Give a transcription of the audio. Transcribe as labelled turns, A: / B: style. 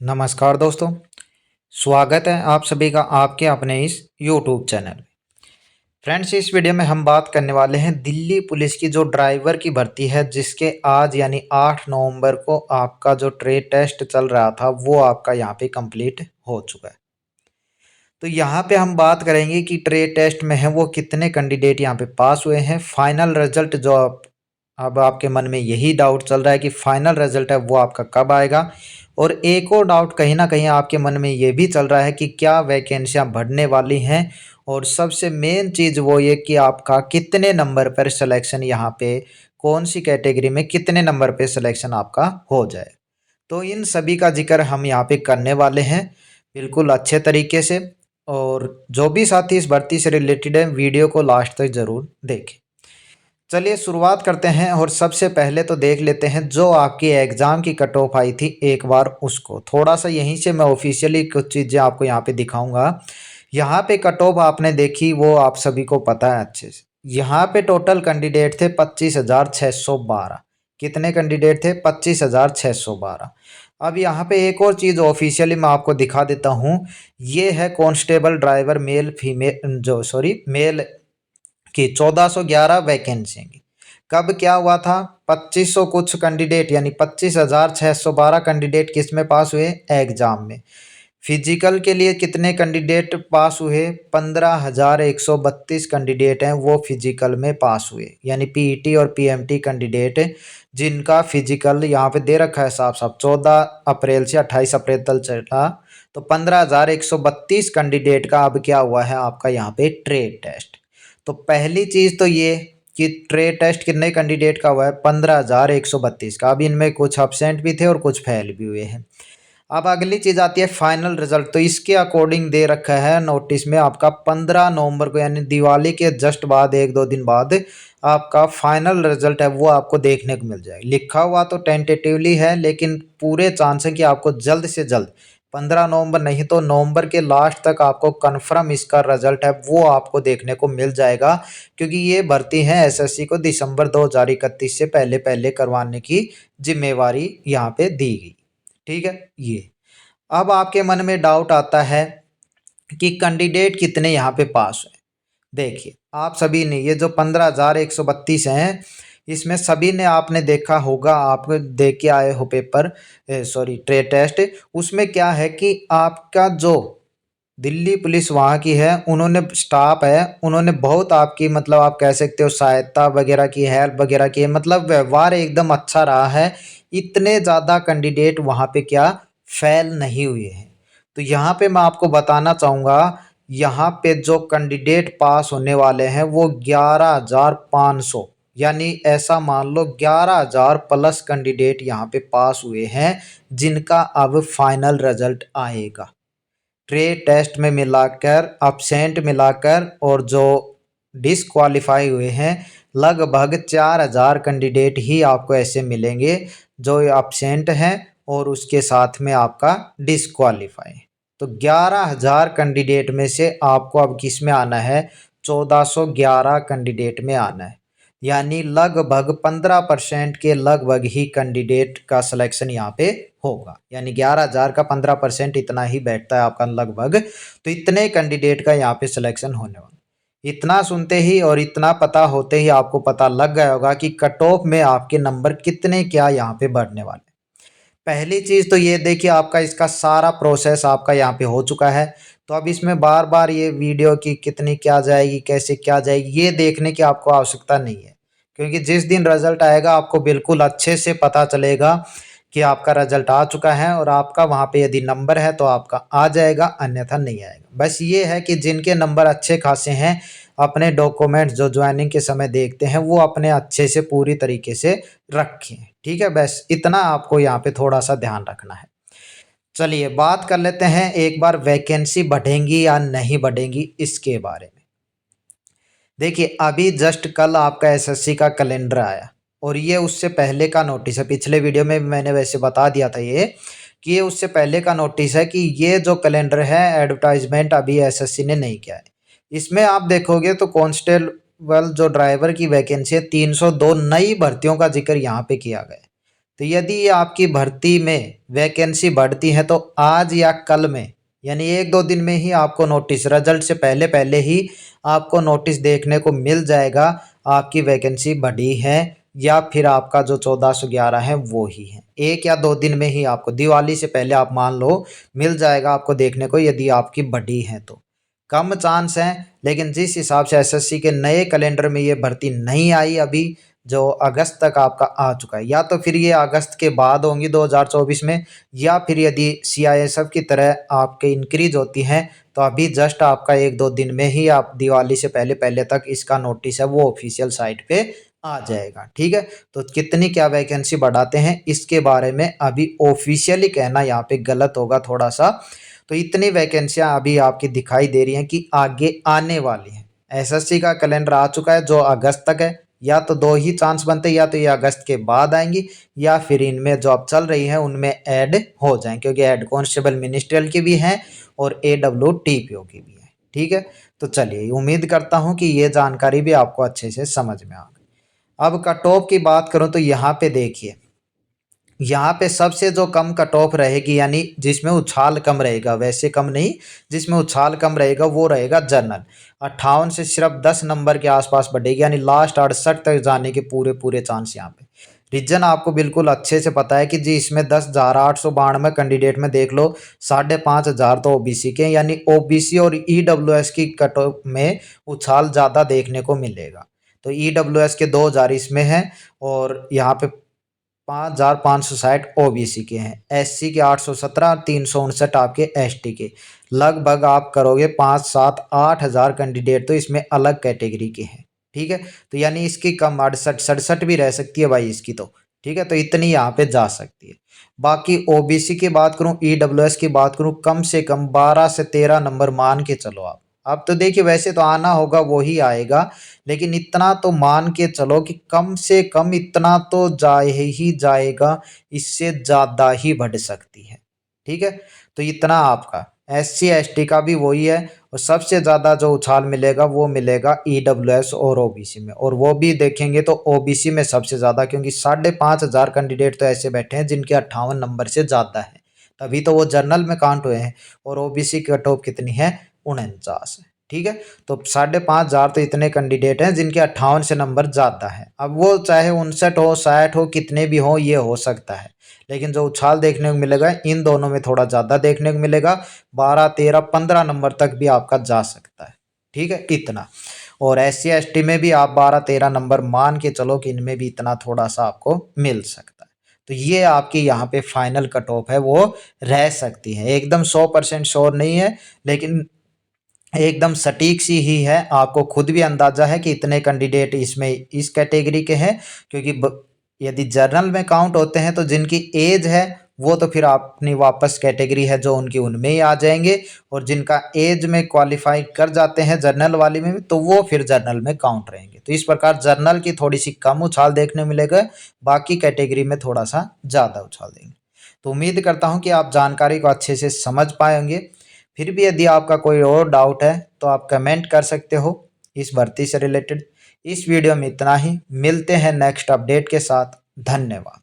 A: नमस्कार दोस्तों। स्वागत है आप सभी का आपके अपने इस YouTube चैनल में। फ्रेंड्स, इस वीडियो में हम बात करने वाले हैं दिल्ली पुलिस की जो ड्राइवर की भर्ती है, जिसके आज यानी 8 नवंबर को आपका जो ट्रेड टेस्ट चल रहा था वो आपका यहाँ पे कंप्लीट हो चुका है। तो यहाँ पे हम बात करेंगे कि ट्रेड टेस्ट में है वो कितने कैंडिडेट यहाँ पे पास हुए हैं। फाइनल रिजल्ट जो अब आपके मन में यही डाउट चल रहा है कि फाइनल रिजल्ट है वो आपका कब आएगा। और एक और डाउट कहीं ना कहीं आपके मन में ये भी चल रहा है कि क्या वैकेंसियां बढ़ने वाली हैं। और सबसे मेन चीज़ वो ये कि आपका कितने नंबर पर सिलेक्शन यहाँ पे, कौन सी कैटेगरी में कितने नंबर पे सिलेक्शन आपका हो जाए। तो इन सभी का जिक्र हम यहाँ पे करने वाले हैं बिल्कुल अच्छे तरीके से। और जो भी साथी इस भर्ती से रिलेटेड है वीडियो को लास्ट तक ज़रूर देखें। चलिए शुरुआत करते हैं और सबसे पहले तो देख लेते हैं जो आपकी एग्ज़ाम की कट ऑफ आई थी एक बार उसको। थोड़ा सा यहीं से मैं ऑफिशियली कुछ चीज़ें आपको यहाँ पे दिखाऊंगा। यहाँ पे कट ऑफ आपने देखी वो आप सभी को पता है अच्छे से। यहाँ पे टोटल कैंडिडेट थे 25,612। कितने कैंडिडेट थे? 25,612। अब यहाँ पे एक और चीज़ ऑफिशियली मैं आपको दिखा देता हूँ। ये है कांस्टेबल ड्राइवर मेल फीमेल जो सॉरी मेल कि 1411 वैकेंसी की। कब क्या हुआ था? 2500 कुछ कैंडिडेट यानी 25,612 कैंडिडेट किस में पास हुए? एग्जाम में। फिजिकल के लिए कितने कैंडिडेट पास हुए? 15,132 कैंडिडेट हैं वो फिजिकल में पास हुए, यानी पीईटी और पीएमटी कैंडिडेट जिनका फिजिकल यहाँ पे दे रखा है साफ साफ 14 अप्रैल से 28 अप्रैल तक चला। तो 15,132 कैंडिडेट का अब क्या हुआ है आपका यहाँ पे ट्रेड टेस्ट। तो पहली चीज़ तो ये कि ट्रेड टेस्ट कितने कैंडिडेट का हुआ है? 15,132 का। अब इनमें कुछ अब्सेंट भी थे और कुछ फेल भी हुए हैं। अब अगली चीज़ आती है फाइनल रिजल्ट। तो इसके अकॉर्डिंग दे रखा है नोटिस में आपका 15 नवंबर को, यानी दिवाली के जस्ट बाद 1-2 दिन बाद आपका फाइनल रिजल्ट है वो आपको देखने को मिल जाएगा। लिखा हुआ तो टेंटेटिवली है, लेकिन पूरे चांस है कि आपको जल्द से जल्द 15 नवंबर नहीं तो नवंबर के लास्ट तक आपको कन्फर्म इसका रिजल्ट है वो आपको देखने को मिल जाएगा। क्योंकि ये भर्ती है एसएससी को दिसंबर 2031 से पहले पहले करवाने की जिम्मेवारी यहाँ पे दी गई। ठीक है ये। अब आपके मन में डाउट आता है कि कैंडिडेट कितने यहाँ पे पास हुए। देखिए आप सभी ने ये जो 15,132 हैं इसमें सभी ने आपने देखा होगा, आप देख के आए हो पेपर सॉरी ट्रेड टेस्ट। उसमें क्या है कि आपका जो दिल्ली पुलिस वहाँ की है, उन्होंने स्टाफ है उन्होंने बहुत आपकी मतलब आप कह सकते हो सहायता वगैरह की, हेल्प वगैरह की है, मतलब व्यवहार एकदम अच्छा रहा है। इतने ज़्यादा कैंडिडेट वहाँ पे क्या फेल नहीं हुए हैं। तो यहाँ पे मैं आपको बताना चाहूँगा, यहाँ पे जो कैंडिडेट पास होने वाले हैं वो 11,500, यानी ऐसा मान लो 11,000 प्लस कैंडिडेट यहाँ पे पास हुए हैं जिनका अब फाइनल रिजल्ट आएगा। ट्रेड टेस्ट में मिलाकर अब्सेंट मिलाकर और जो डिसक्वालीफाई हुए हैं लगभग 4,000 कैंडिडेट ही आपको ऐसे मिलेंगे जो अब्सेंट हैं और उसके साथ में आपका डिसक्वालीफाई। तो 11,000 कैंडिडेट में से आपको अब किस में आना है? 1411 कैंडिडेट में आना है। यानी लगभग 15% के लगभग ही कैंडिडेट का सिलेक्शन यहाँ पे होगा, यानी 11,000 का 15% इतना ही बैठता है आपका लगभग। तो इतने कैंडिडेट का यहाँ पे सिलेक्शन होने वाला। इतना सुनते ही और इतना पता होते ही आपको पता लग गया होगा कि कट ऑफ में आपके नंबर कितने क्या यहाँ पे बढ़ने वाले। पहली चीज़ तो ये देखिए आपका इसका सारा प्रोसेस आपका यहाँ पे हो चुका है। तो अब इसमें बार बार ये वीडियो की कितनी क्या जाएगी कैसे क्या जाएगी ये देखने की आपको आवश्यकता नहीं है। क्योंकि जिस दिन रिजल्ट आएगा आपको बिल्कुल अच्छे से पता चलेगा कि आपका रिजल्ट आ चुका है और आपका वहाँ पे यदि नंबर है तो आपका आ जाएगा, अन्यथा नहीं आएगा। बस ये है कि जिनके नंबर अच्छे खासे हैं अपने डॉक्यूमेंट्स जो ज्वाइनिंग के समय देखते हैं वो अपने अच्छे से पूरी तरीके से रखें। ठीक है, बस इतना आपको यहाँ पे थोड़ा सा ध्यान रखना है। चलिए बात कर लेते हैं एक बार वैकेंसी बढ़ेंगी या नहीं बढ़ेंगी इसके बारे में। देखिए अभी जस्ट कल आपका एसएससी का कैलेंडर आया और ये उससे पहले का नोटिस है। पिछले वीडियो में मैंने वैसे बता दिया था ये कि ये उससे पहले का नोटिस है कि ये जो कैलेंडर है एडवर्टाइजमेंट अभी एसएससी ने नहीं किया है। इसमें आप देखोगे तो कांस्टेबल जो ड्राइवर की वैकेंसी है 302 नई भर्तियों का जिक्र यहाँ पे किया गया है। तो यदि आपकी भर्ती में वैकेंसी बढ़ती है तो आज या कल में, यानी 1-2 दिन में ही आपको नोटिस, रिजल्ट से पहले पहले ही आपको नोटिस देखने को मिल जाएगा आपकी वैकेंसी बढ़ी है या फिर आपका जो 1411 है वो ही है। 1 या 2 दिन में ही आपको, दिवाली से पहले आप मान लो, मिल जाएगा आपको देखने को यदि आपकी बढ़ी है तो। कम चांस हैं, लेकिन जिस हिसाब से एसएससी के नए कैलेंडर में ये भर्ती नहीं आई अभी, जो अगस्त तक आपका आ चुका है, या तो फिर ये अगस्त के बाद होंगी 2024 में, या फिर यदि सीआईएसएफ की तरह आपके इंक्रीज होती हैं तो अभी जस्ट आपका 1-2 दिन में ही, आप दिवाली से पहले पहले तक इसका नोटिस है वो ऑफिशियल साइट पे आ जाएगा। ठीक है, तो कितनी क्या वैकेंसी बढ़ाते हैं इसके बारे में अभी ऑफिशियली कहना यहाँ पे गलत होगा थोड़ा सा। तो इतनी वैकेंसियां अभी आपकी दिखाई दे रही हैं कि आगे आने वाली हैं। एसएससी का कैलेंडर आ चुका है जो अगस्त तक है, या तो 2 ही चांस बनते हैं, या तो ये अगस्त के बाद आएंगी या फिर इनमें जो अब चल रही है उनमें ऐड हो जाएं, क्योंकि हेड कांस्टेबल मिनिस्ट्रियल की भी हैं और AWTPO की भी है। ठीक है, तो चलिए, उम्मीद करता हूँ कि ये जानकारी भी आपको अच्छे से समझ में आ गई। अब कट ऑफ की बात करूँ तो यहाँ पे देखिए, यहाँ पे सबसे जो कम कट ऑफ रहेगी, यानी जिसमें उछाल कम रहेगा, वैसे कम नहीं, जिसमें उछाल कम रहेगा वो रहेगा जनरल। 58 से सिर्फ 10 नंबर के आसपास बढ़ेगी, यानी लास्ट 68 तक जाने के पूरे पूरे चांस यहाँ पे। रीजन आपको बिल्कुल अच्छे से पता है कि जी इसमें 10,892 कैंडिडेट में देख लो 5,500 तो ओबीसी के, यानी ओबीसी और ईडब्ल्यूएस की कट ऑफ में उछाल ज़्यादा देखने को मिलेगा। तो ईडब्ल्यूएस के 2,000 इसमें हैं और यहाँ पे 5,560 ओबीसी के हैं, एससी के 817, 359 आपके एसटी के। लगभग आप करोगे 5-7-8 हज़ार कैंडिडेट तो इसमें अलग कैटेगरी के हैं। ठीक है, तो यानी इसकी कम 68-67 भी रह सकती है भाई इसकी तो। ठीक है, तो इतनी यहाँ पे जा सकती है। बाकी ओबीसी की बात करूँ, ईडब्ल्यूएस की बात करूँ, कम से कम 12 से 13 नंबर मान के चलो आप। अब तो देखिए वैसे तो आना होगा वो ही आएगा, लेकिन इतना तो मान के चलो कि कम से कम इतना तो जाए ही जाएगा, इससे ज़्यादा ही बढ़ सकती है। ठीक है, तो इतना आपका एससी एसटी का भी वही है, और सबसे ज़्यादा जो उछाल मिलेगा वो मिलेगा ईडब्ल्यूएस और ओबीसी में, और वो भी देखेंगे तो ओबीसी में सबसे ज़्यादा, क्योंकि 5,500 कैंडिडेट तो ऐसे बैठे हैं जिनके 58 नंबर से ज़्यादा है, तभी तो वो जनरल में काउंट हुए हैं। और ओबीसी की कट ऑफ कितनी है? 49 है। ठीक है, तो 5,500 तो इतने कैंडिडेट हैं जिनके 58 से नंबर ज़्यादा है। अब वो चाहे 59 हो, 60 हो, कितने भी हो, ये हो सकता है, लेकिन जो उछाल देखने को मिलेगा इन दोनों में थोड़ा ज़्यादा देखने को मिलेगा। 12, 13, 15 नंबर तक भी आपका जा सकता है। ठीक है, इतना। और SC ST में भी आप 12-13 नंबर मान के चलो कि इनमें भी इतना थोड़ा सा आपको मिल सकता है। तो ये आपकी यहाँ पे फाइनल कट ऑफ है वो रह सकती है, एकदम 100% श्योर नहीं है, लेकिन एकदम सटीक सी ही है। आपको खुद भी अंदाजा है कि इतने कैंडिडेट इसमें इस कैटेगरी के हैं, क्योंकि यदि जर्नल में काउंट होते हैं तो जिनकी एज है वो तो फिर अपनी वापस कैटेगरी है जो उनकी, उनमें ही आ जाएंगे, और जिनका एज में क्वालिफाई कर जाते हैं जर्नल वाली में तो वो फिर जर्नल में काउंट रहेंगे। तो इस प्रकार जर्नल की थोड़ी सी कम उछाल देखने मिलेगा, बाकी कैटेगरी में थोड़ा सा ज़्यादा उछाल देंगे। तो उम्मीद करता हूँ कि आप जानकारी को अच्छे से समझ पाएंगे। फिर भी यदि आपका कोई और डाउट है तो आप कमेंट कर सकते हो इस भर्ती से रिलेटेड। इस वीडियो में इतना ही, मिलते हैं नेक्स्ट अपडेट के साथ। धन्यवाद।